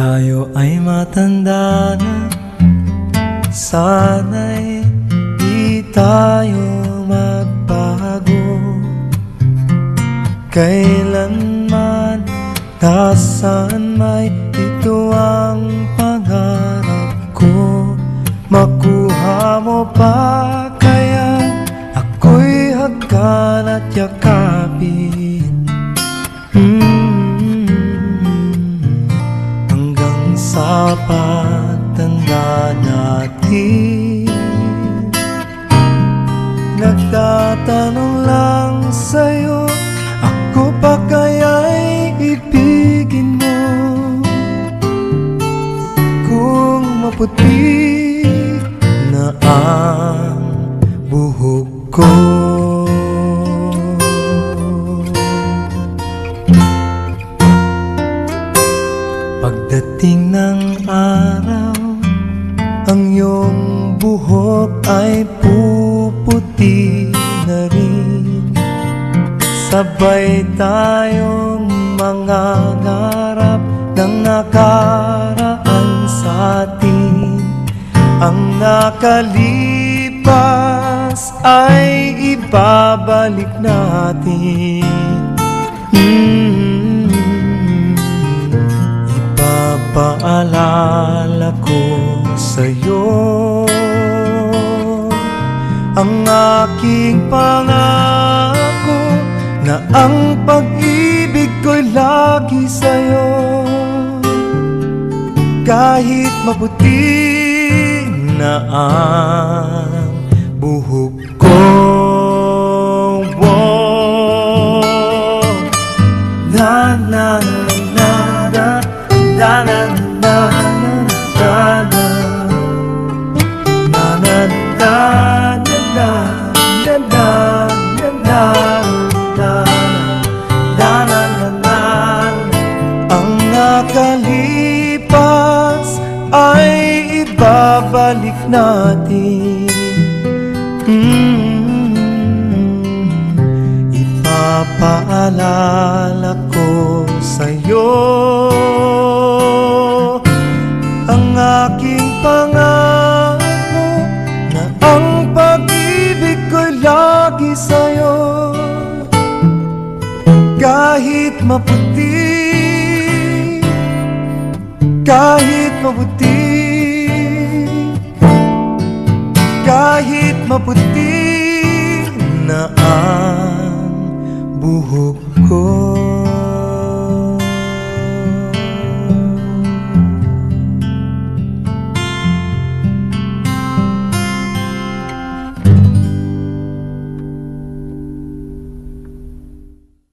tayo ay matanda na, sana'y di tayo magbago. Kailanman, nasaan may ito ang pangarap ko. Makuha mo pa kaya ako'y hagkan at yakapin, hanggang sa pagtanda natin. Nagtatanong lang sa'yo, ako pa kaya'y ibigin mo? Kung maputi na ang buhok ko, pagdating ng araw, ang iyong buhok ay puputi na rin. Sabay tayong mangangarap ng nakaraan sa atin. Ang nakalipas ay ibabalik natin. Ipapaalala ko sa'yo ang aking pangako, na ang pag-ibig ko'y lagi sa'yo. Kahit maputi na ang buhok ko, na na na na na na na nakalipas ay ibabalik natin. Ipapaalala ko sa'yo ang aking pangako, na ang pag-ibig ko'y lagi sa'yo. Kahit maputi, kahit maputi, kahit maputi na ang buhok ko.